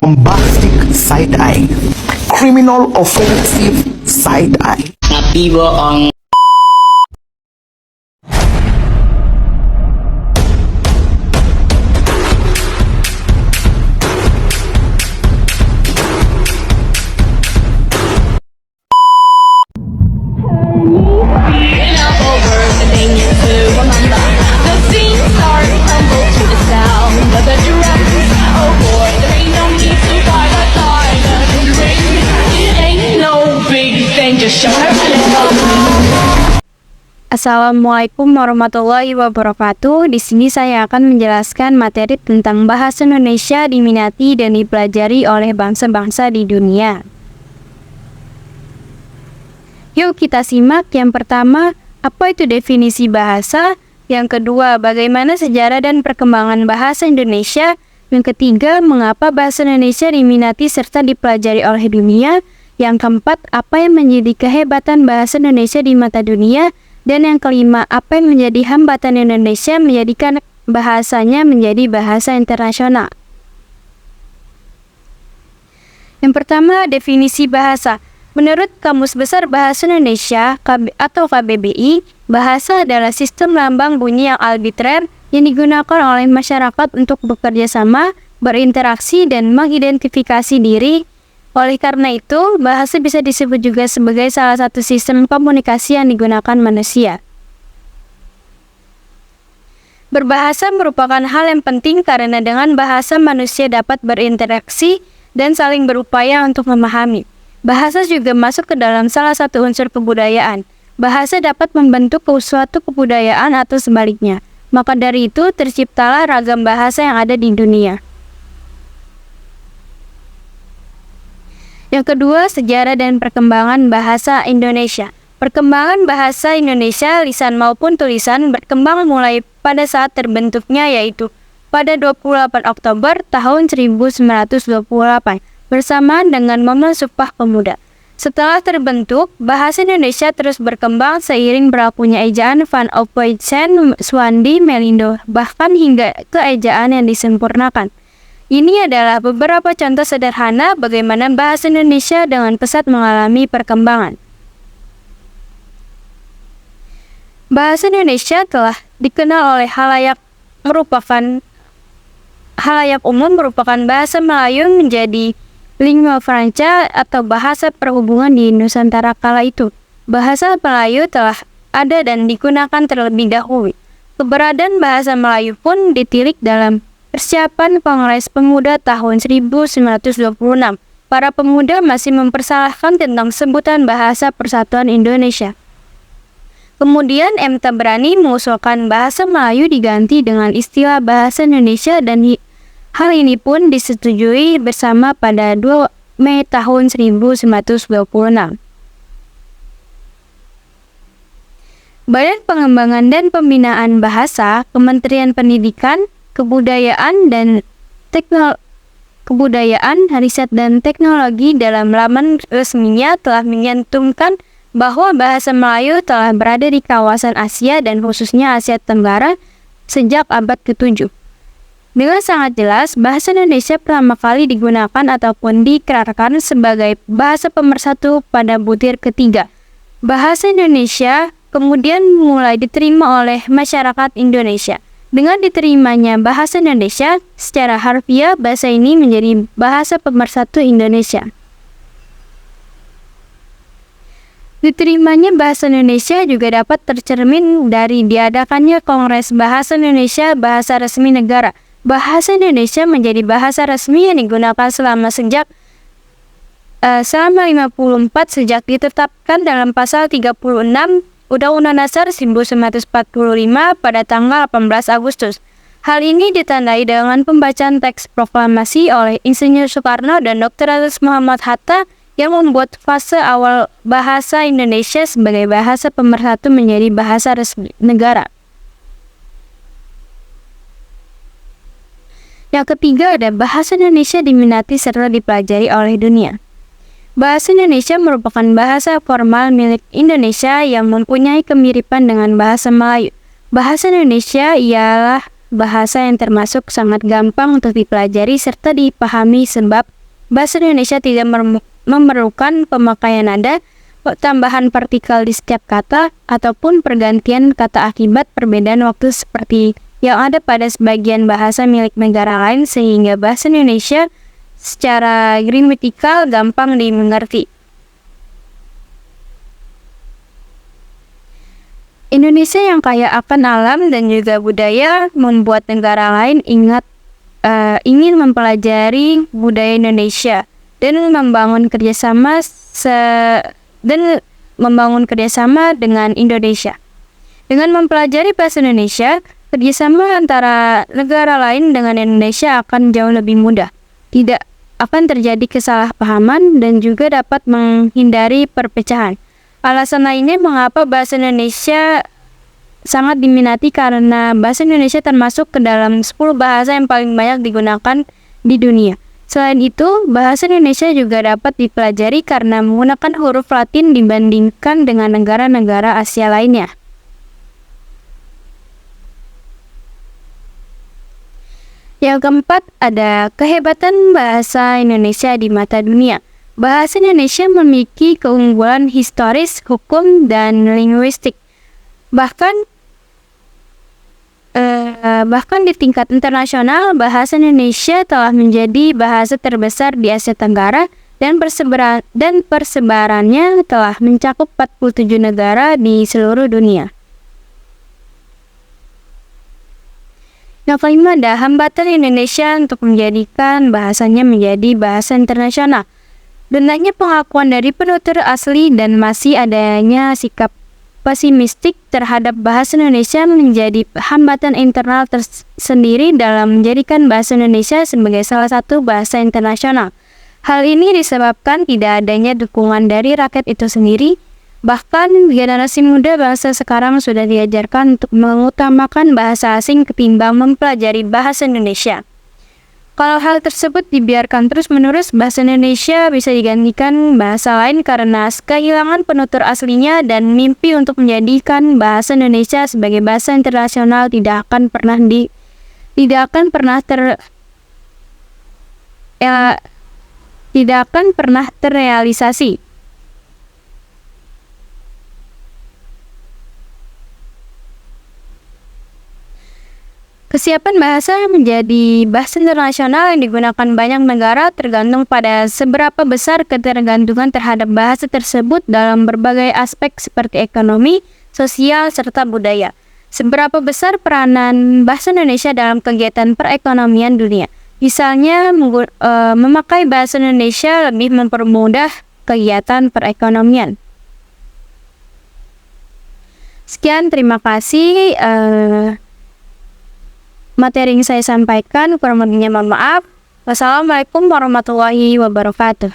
bombastic side eye, criminal offensive side eye. Nabi bohong. Assalamualaikum warahmatullahi wabarakatuh. Di sini saya akan menjelaskan materi tentang bahasa Indonesia diminati dan dipelajari oleh bangsa-bangsa di dunia. Yuk kita simak. Yang pertama, apa itu definisi bahasa? Yang kedua, bagaimana sejarah dan perkembangan bahasa Indonesia? Yang ketiga, mengapa bahasa Indonesia diminati serta dipelajari oleh dunia? Yang keempat, apa yang menjadi kehebatan bahasa Indonesia di mata dunia? Dan yang kelima, apa yang menjadi hambatan Indonesia menjadikan bahasanya menjadi bahasa internasional? Yang pertama, definisi bahasa. Menurut Kamus Besar Bahasa Indonesia atau KBBI, bahasa adalah sistem lambang bunyi yang arbitrer yang digunakan oleh masyarakat untuk bekerja sama, berinteraksi, dan mengidentifikasi diri. Oleh karena itu, bahasa bisa disebut juga sebagai salah satu sistem komunikasi yang digunakan manusia. Berbahasa merupakan hal yang penting karena dengan bahasa manusia dapat berinteraksi dan saling berupaya untuk memahami. Bahasa juga masuk ke dalam salah satu unsur kebudayaan. Bahasa dapat membentuk suatu kebudayaan atau sebaliknya. Maka dari itu, terciptalah ragam bahasa yang ada di dunia. Yang kedua, sejarah dan perkembangan bahasa Indonesia. Perkembangan bahasa Indonesia, lisan maupun tulisan, berkembang mulai pada saat terbentuknya, yaitu pada 28 Oktober tahun 1928, bersamaan dengan Momen Sumpah Pemuda. Setelah terbentuk, bahasa Indonesia terus berkembang seiring berlakunya ejaan Van Ophuijsen, Swandi, Melindo, bahkan hingga ke ejaan yang disempurnakan. Ini adalah beberapa contoh sederhana bagaimana bahasa Indonesia dengan pesat mengalami perkembangan. Bahasa Indonesia telah dikenal oleh halayak umum merupakan bahasa Melayu menjadi lingua franca atau bahasa perhubungan di Nusantara kala itu. Bahasa Melayu telah ada dan digunakan terlebih dahulu. Keberadaan bahasa Melayu pun ditilik dalam persiapan Kongres Pemuda tahun 1926. Para pemuda masih mempersalahkan tentang sebutan Bahasa Persatuan Indonesia. Kemudian M. Tabrani mengusulkan bahasa Melayu diganti dengan istilah Bahasa Indonesia dan hal ini pun disetujui bersama pada 2 Mei tahun 1926. Badan Pengembangan dan Pembinaan Bahasa, Kementerian Pendidikan, Kebudayaan, Riset dan Teknologi dalam laman resminya telah menyantumkan bahwa bahasa Melayu telah berada di kawasan Asia dan khususnya Asia Tenggara sejak abad ke-7. Dengan sangat jelas, bahasa Indonesia pertama kali digunakan ataupun dikerarkan sebagai bahasa pemersatu pada butir ketiga. Bahasa Indonesia kemudian mulai diterima oleh masyarakat Indonesia. Dengan diterimanya bahasa Indonesia, secara harfiah bahasa ini menjadi bahasa pemersatu Indonesia. Diterimanya bahasa Indonesia juga dapat tercermin dari diadakannya Kongres Bahasa Indonesia Bahasa Resmi Negara. Bahasa Indonesia menjadi bahasa resmi yang digunakan selama 54 sejak ditetapkan dalam pasal 36 Undang-Undang Dasar 1945 pada tanggal 18 Agustus. Hal ini ditandai dengan pembacaan teks proklamasi oleh Insinyur Soekarno dan Dr. Andes Muhammad Hatta yang membuat fase awal bahasa Indonesia sebagai bahasa pemersatu menjadi bahasa resmi negara. Yang ketiga ada bahasa Indonesia diminati serta dipelajari oleh dunia. Bahasa Indonesia merupakan bahasa formal milik Indonesia yang mempunyai kemiripan dengan bahasa Melayu. Bahasa Indonesia ialah bahasa yang termasuk sangat gampang untuk dipelajari serta dipahami sebab bahasa Indonesia tidak memerlukan pemakaian nada, tambahan partikel di setiap kata, ataupun pergantian kata akibat perbedaan waktu seperti yang ada pada sebagian bahasa milik negara lain, sehingga bahasa Indonesia secara gramatikal gampang dimengerti. Indonesia yang kaya akan alam dan juga budaya membuat negara lain ingin mempelajari budaya Indonesia dan membangun kerjasama dengan Indonesia. Dengan mempelajari bahasa Indonesia, kerjasama antara negara lain dengan Indonesia akan jauh lebih mudah. Tidak akan terjadi kesalahpahaman dan juga dapat menghindari perpecahan. Alasan lainnya mengapa bahasa Indonesia sangat diminati karena bahasa Indonesia termasuk ke dalam 10 bahasa yang paling banyak digunakan di dunia. Selain itu, bahasa Indonesia juga dapat dipelajari karena menggunakan huruf Latin dibandingkan dengan negara-negara Asia lainnya. Yang keempat, ada kehebatan bahasa Indonesia di mata dunia. Bahasa Indonesia memiliki keunggulan historis, hukum, dan linguistik. Bahkan di tingkat internasional, bahasa Indonesia telah menjadi bahasa terbesar di Asia Tenggara dan persebarannya telah mencakup 47 negara di seluruh dunia. Yang kelima, ada hambatan Indonesia untuk menjadikan bahasanya menjadi bahasa internasional. Rendahnya pengakuan dari penutur asli dan masih adanya sikap pesimistik terhadap bahasa Indonesia menjadi hambatan internal tersendiri dalam menjadikan bahasa Indonesia sebagai salah satu bahasa internasional. Hal ini disebabkan tidak adanya dukungan dari rakyat itu sendiri. Bahkan generasi muda bangsa sekarang sudah diajarkan untuk mengutamakan bahasa asing ketimbang mempelajari bahasa Indonesia. Kalau hal tersebut dibiarkan terus-menerus, bahasa Indonesia bisa digantikan bahasa lain karena kehilangan penutur aslinya, dan mimpi untuk menjadikan bahasa Indonesia sebagai bahasa internasional tidak akan pernah terrealisasi. Kesiapan bahasa menjadi bahasa internasional yang digunakan banyak negara tergantung pada seberapa besar ketergantungan terhadap bahasa tersebut dalam berbagai aspek seperti ekonomi, sosial, serta budaya. Seberapa besar peranan bahasa Indonesia dalam kegiatan perekonomian dunia. Misalnya, memakai bahasa Indonesia lebih mempermudah kegiatan perekonomian. Sekian, terima kasih. Materi yang saya sampaikan, kurang lebihnya mohon maaf. Wassalamualaikum warahmatullahi wabarakatuh.